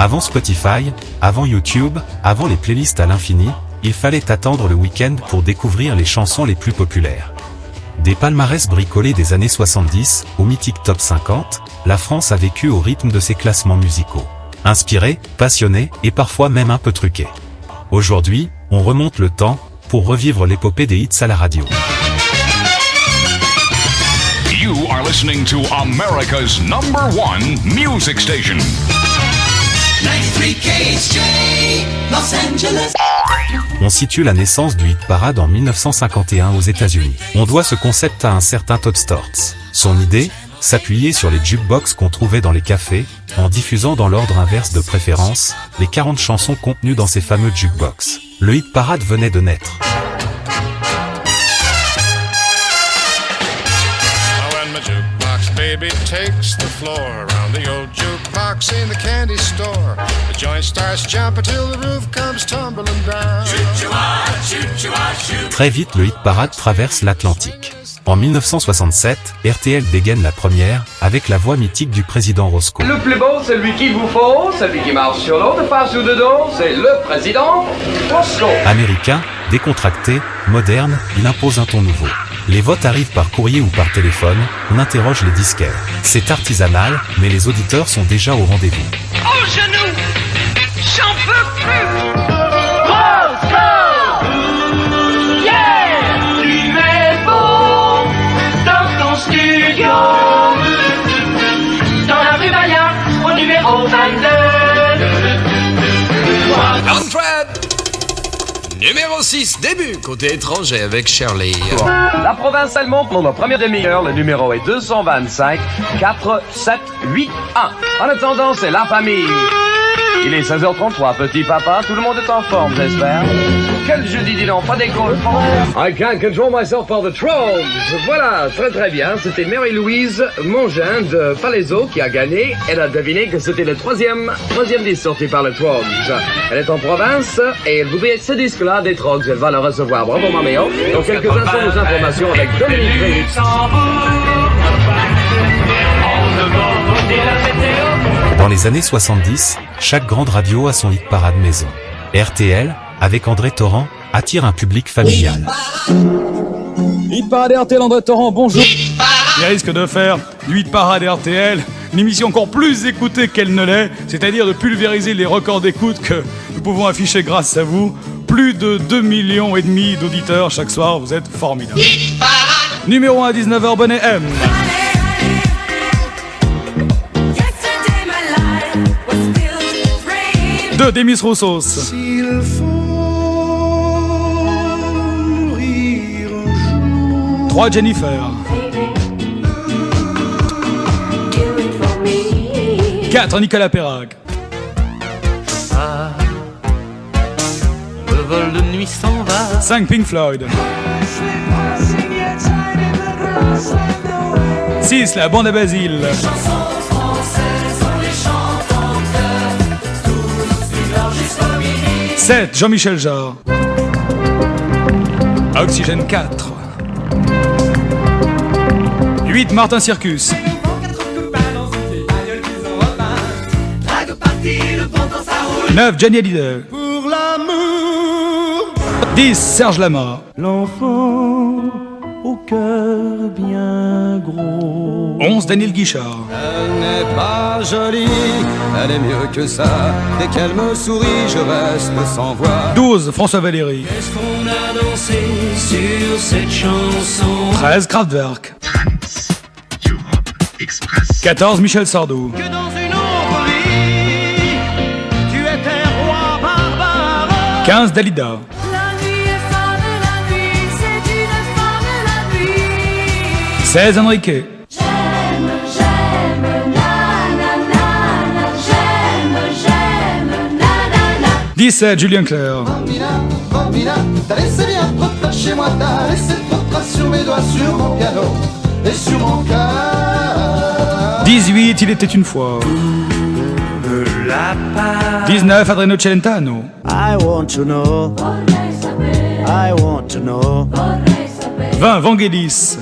Avant Spotify, avant YouTube, avant les playlists à l'infini, il fallait attendre le week-end pour découvrir les chansons les plus populaires. Des palmarès bricolés des années 70, au mythique Top 50, la France a vécu au rythme de ses classements musicaux. Inspirés, passionnés et parfois même un peu truqués. Aujourd'hui, on remonte le temps pour revivre l'épopée des hits à la radio. You are listening to America's #1 music station. 93 KHJ, Los Angeles. On situe la naissance du hit parade en 1951 aux États-Unis. On doit ce concept à un certain Todd Storts. Son idée, s'appuyer sur les jukebox qu'on trouvait dans les cafés, en diffusant dans l'ordre inverse de préférence, les 40 chansons contenues dans ces fameux jukebox. Le hit parade venait de naître. Baby takes the floor around the old jukebox in the candy store. The joint starts jumping till the roof comes tumbling down. Très vite, le hit parade traverse l'Atlantique. En 1967, RTL dégaine la première, avec la voix mythique du président Roscoe. Le plus beau, celui qu'il vous faut, celui qui marche sur l'eau de face ou de dos, c'est le président Roscoe. Américain, décontracté, moderne, il impose un ton nouveau. Les votes arrivent par courrier ou par téléphone, on interroge les disquaires. C'est artisanal, mais les auditeurs sont déjà au rendez-vous. Au genou, j'en peux plus. Roscoe! Yeah! Tu es beau dans ton studio. Dans la rue Bayard, au numéro 22. Entrade numéro 6, début, côté étranger avec Shirley. La province allemande pour la première demi-heure, le numéro est 225 478 1. En attendant, c'est la famille. Il est 16h33, petit papa, tout le monde est en forme, j'espère. Quel jeudi, dis donc, pas d'école. I can't control myself for the trolls. Voilà, très très bien, c'était Mary-Louise Mongin de Palaiseau qui a gagné. Elle a deviné que c'était le troisième disque sorti par le Trolls. Elle est en province et elle voudrait ce disque-là des Trolls. Elle va le recevoir. Bravo, maméo. Dans quelques instants, nos informations avec Dominique Félix. Dans les années 70, chaque grande radio a son hit parade maison. RTL, avec André Torrent, attire un public familial. Hit parade RTL, André Torrent, bonjour. Il risque de faire du hit parade RTL une émission encore plus écoutée qu'elle ne l'est, c'est-à-dire de pulvériser les records d'écoute que nous pouvons afficher grâce à vous. Plus de 2,5 millions d'auditeurs chaque soir, vous êtes formidables. Numéro 1 à 19h, Bonnet M. Deux, Demis Roussos. S'il faut mourir un jour. 3, Jennifer. 4, Nicolas Perrac. Le vol de nuit s'en va. 5, Pink Floyd. 6, La Bande à Basile. 7, Jean-Michel Jarre. Oxygène 4. 8, Martin Circus. 9, Johnny Hallyday. Pour l'amour. 10, Serge Lama. L'enfant au cœur bien gros. 11, Daniel Guichard. Elle n'est pas jolie, elle est mieux que ça. Dès qu'elle me sourit, je reste sans voix. 12, François Valéry. Est-ce qu'on a dansé sur cette chanson? 13, Kraftwerk. 14, Michel Sardou. Que dans une autre vie, tu étais roi barbare. 15, Dalida. La nuit est femme, la nuit, c'est une femme, la nuit. 16, Enrique. J'aime, nanana, j'aime, nanana. 17, Julien Clerc. Bambina, bambina, t'as laissé bien trop de traces chez moi, t'as laissé trop de traces sur mes doigts, sur mon piano et sur mon cœur. 18, Il était une fois. 19, Adreno Celentano. I want to know, Vorrei sapere, I want to know. vorrei sapere. 20, Vangelis.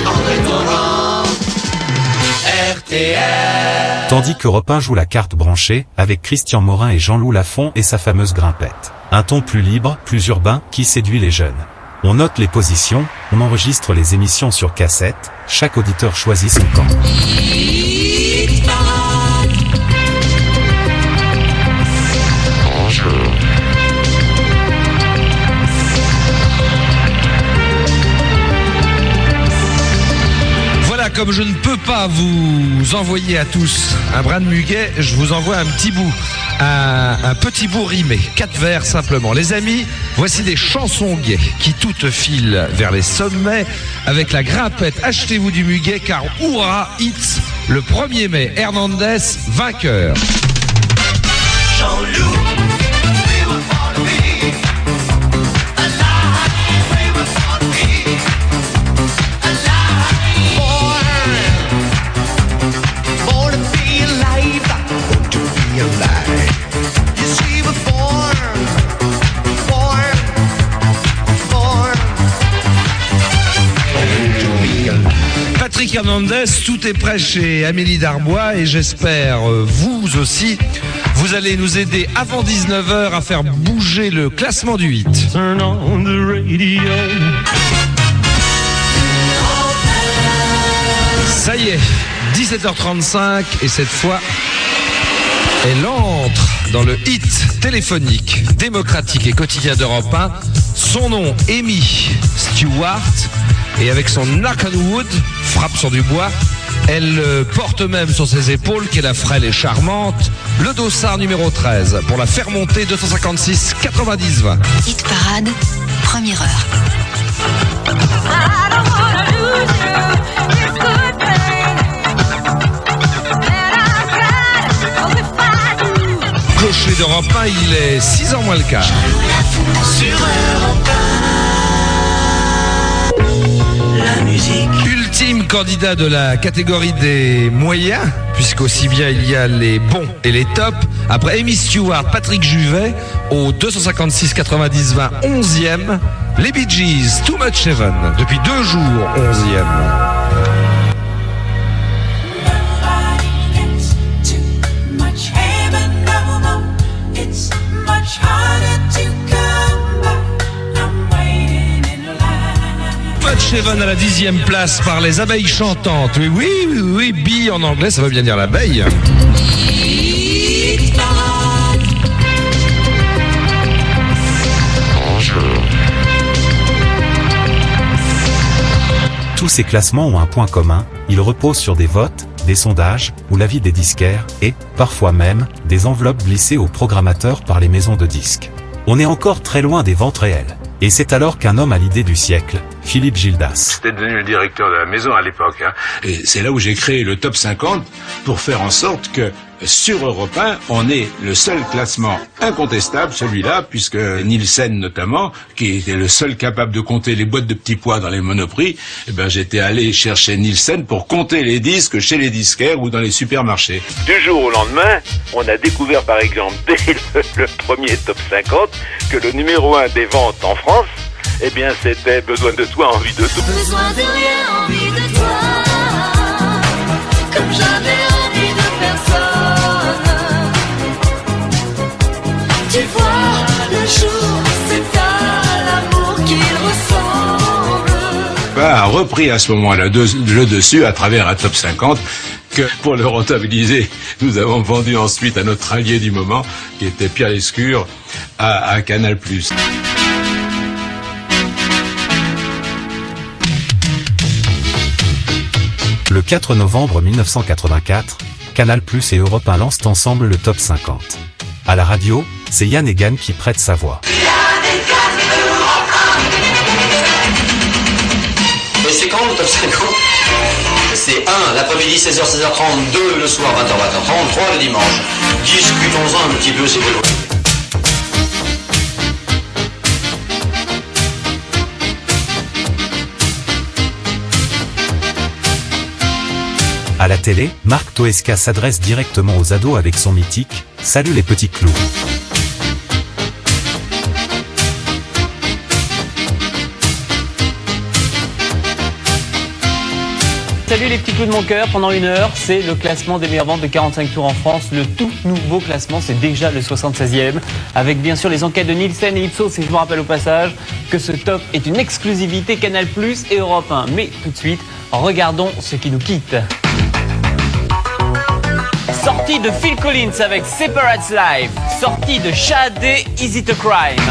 André Torrent, Tandis qu'Europe 1 joue la carte branchée, avec Christian Morin et Jean-Loup Lafont et sa fameuse grimpette. Un ton plus libre, plus urbain, qui séduit les jeunes. On note les positions, on enregistre les émissions sur cassette, chaque auditeur choisit son camp. Comme je ne peux pas vous envoyer à tous un brin de muguet, je vous envoie un petit bout, un petit bout rimé, 4 vers simplement. Les amis, voici des chansons gays qui toutes filent vers les sommets avec la grimpette. Achetez-vous du muguet car Hurrah Hits le 1er mai, Hernandez vainqueur. Jean-Loup. Patrick Hernandez, tout est prêt chez Amélie Darbois et j'espère vous aussi, vous allez nous aider avant 19h à faire bouger le classement du 8. Turn on the radio. Ça y est, 17h35 et cette fois, elle entre dans le hit téléphonique, démocratique et quotidien d'Europe 1. Son nom, Amy Stewart, et avec son knock on wood, frappe sur du bois, elle porte même sur ses épaules, qu'elle a frêle et charmante, le dossard numéro 13 pour la faire monter 256 90 20. Hit parade, première heure. Clocher d'Europe 1, il est 6h moins le quart. Sur Europe 1. La musique. Ultime candidat de la catégorie des moyens, puisqu'aussi bien il y a les bons et les tops. Après Amy Stewart, Patrick Juvet, au 256 90 20, 11e. Les Bee Gees, Too Much Heaven, depuis 2 jours, 11e. Heaven à la 10e place par les abeilles chantantes. Oui, bee en anglais, ça veut bien dire l'abeille. Tous ces classements ont un point commun, ils reposent sur des votes, des sondages, ou l'avis des disquaires, et, parfois même, des enveloppes glissées aux programmateurs par les maisons de disques. On est encore très loin des ventes réelles. Et c'est alors qu'un homme a l'idée du siècle, Philippe Gildas. J'étais devenu le directeur de la maison à l'époque, hein. Et c'est là où j'ai créé le Top 50 pour faire en sorte que sur Europe 1, on ait le seul classement incontestable, celui-là, puisque Nielsen notamment, qui était le seul capable de compter les boîtes de petits pois dans les Monoprix, eh ben j'étais allé chercher Nielsen pour compter les disques chez les disquaires ou dans les supermarchés. Du jour au lendemain, on a découvert par exemple dès le premier Top 50 que le numéro 1 des ventes en France, eh bien c'était Besoin de toi, envie de tout. Besoin de rien, envie de toi, comme j'avais envie de personne. Tu vois, le jour, c'est à l'amour qu'il ressemble. A repris à ce moment-là le dessus à travers un Top 50 que pour le rentabiliser, nous avons vendu ensuite à notre allié du moment, qui était Pierre Lescure, à Canal+. Le 4 novembre 1984, Canal+ et Europe 1 lancent ensemble le Top 50. À la radio, c'est Yann Egan qui prête sa voix. Mais c'est quand le Top 50 ? C'est 1, l'après-midi 16h, 16h30, 2, le soir 20h, 20h30, 3, le dimanche. Discutons-en un petit peu, c'est beau. À la télé, Marc Toesca s'adresse directement aux ados avec son mythique « Salut les petits clous ». Salut les petits clous de mon cœur, pendant une heure, c'est le classement des meilleures ventes de 45 tours en France. Le tout nouveau classement, c'est déjà le 76e. Avec bien sûr les enquêtes de Nielsen et Ipsos, et je me rappelle au passage que ce top est une exclusivité Canal+ et Europe 1. Mais tout de suite, regardons ce qui nous quitte. Sortie de Phil Collins avec Separate Life. Sortie de Sade, Is It a Crime.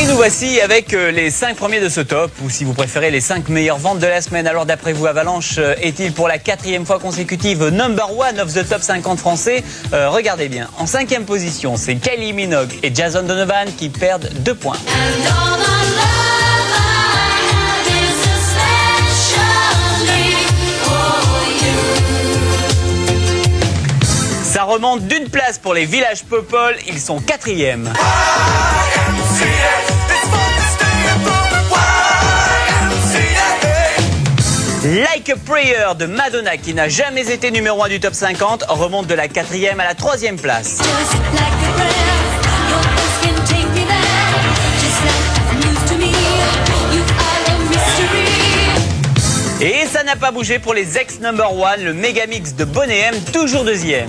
Et nous voici avec les 5 premiers de ce top, ou si vous préférez les 5 meilleures ventes de la semaine. Alors d'après vous, Avalanche est-il pour la 4e fois consécutive number 1 of the top 50 français? Regardez bien, en 5e position, c'est Kylie Minogue et Jason Donovan qui perdent 2 points. Ça remonte d'une place pour les Village People, ils sont 4e. Like a Prayer de Madonna, qui n'a jamais été numéro 1 du top 50, remonte de la 4e à la 3e place. Et ça n'a pas bougé pour les ex-number 1, le Megamix de Boney M, toujours 2e.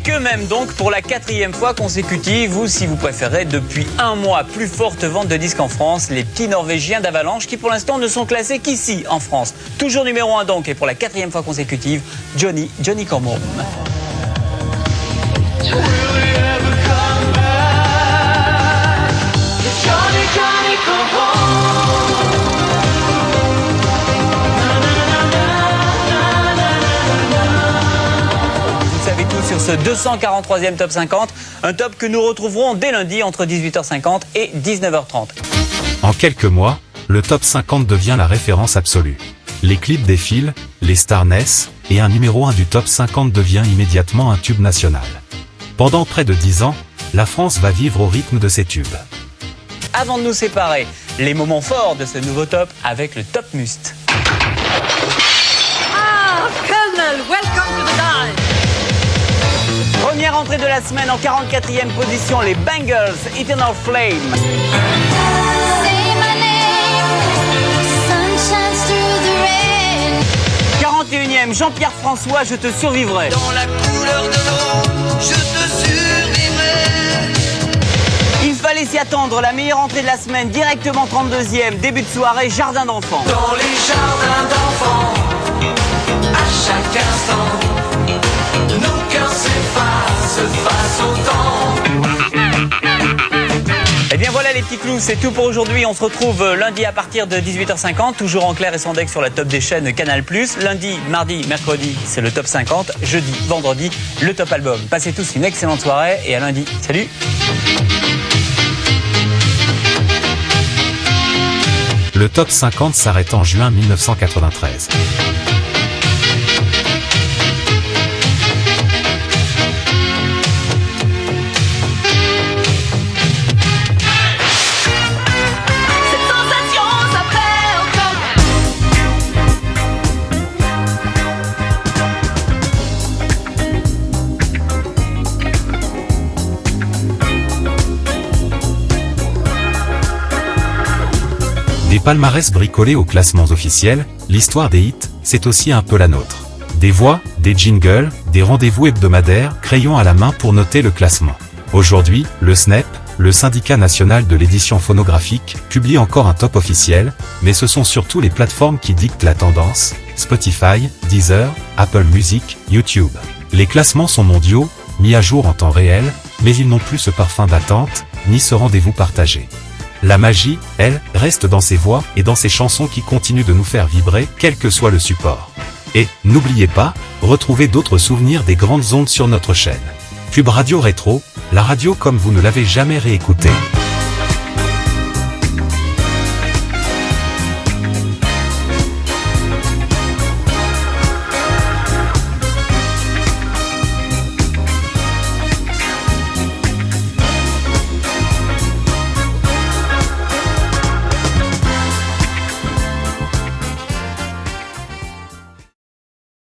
Que même donc pour la 4e fois consécutive, ou si vous préférez depuis un mois, plus forte vente de disques en France, les petits Norvégiens d'Avalanche qui pour l'instant ne sont classés qu'ici en France. Toujours numéro 1 donc, et pour la 4e fois consécutive, Johnny Come Home. Sur ce 243e top 50, un top que nous retrouverons dès lundi entre 18h50 et 19h30. En quelques mois, le top 50 devient la référence absolue. Les clips défilent, les stars naissent, et un numéro 1 du top 50 devient immédiatement un tube national. Pendant près de 10 ans, la France va vivre au rythme de ces tubes. Avant de nous séparer, les moments forts de ce nouveau top avec le Top Must. Ah, Colonel, welcome to the dive. Première entrée de la semaine en 44e position, les Bangles, Eternal Flame. 41e, Jean-Pierre François, Je te survivrai. Dans la couleur de l'eau, je te survivrai. Il fallait s'y attendre, la meilleure entrée de la semaine, directement 32e, début de soirée, Jardin d'enfants. Dans les jardins d'enfants, à chaque instant, nos cœurs s'effacent face au temps. Et bien voilà les petits clous, c'est tout pour aujourd'hui. On se retrouve lundi à partir de 18h50, toujours en clair et sans deck sur la top des chaînes Canal+. Lundi, mardi, mercredi, c'est le top 50. Jeudi, vendredi, le top album. Passez tous une excellente soirée et à lundi. Salut! Le top 50 s'arrête en juin 1993. Des palmarès bricolés aux classements officiels, l'histoire des hits, c'est aussi un peu la nôtre. Des voix, des jingles, des rendez-vous hebdomadaires, crayon à la main pour noter le classement. Aujourd'hui, le SNEP, le syndicat national de l'édition phonographique, publie encore un top officiel, mais ce sont surtout les plateformes qui dictent la tendance, Spotify, Deezer, Apple Music, YouTube. Les classements sont mondiaux, mis à jour en temps réel, mais ils n'ont plus ce parfum d'attente, ni ce rendez-vous partagé. La magie, elle, reste dans ses voix et dans ses chansons qui continuent de nous faire vibrer, quel que soit le support. Et, n'oubliez pas, retrouvez d'autres souvenirs des grandes ondes sur notre chaîne. Cube Radio Rétro, la radio comme vous ne l'avez jamais réécoutée.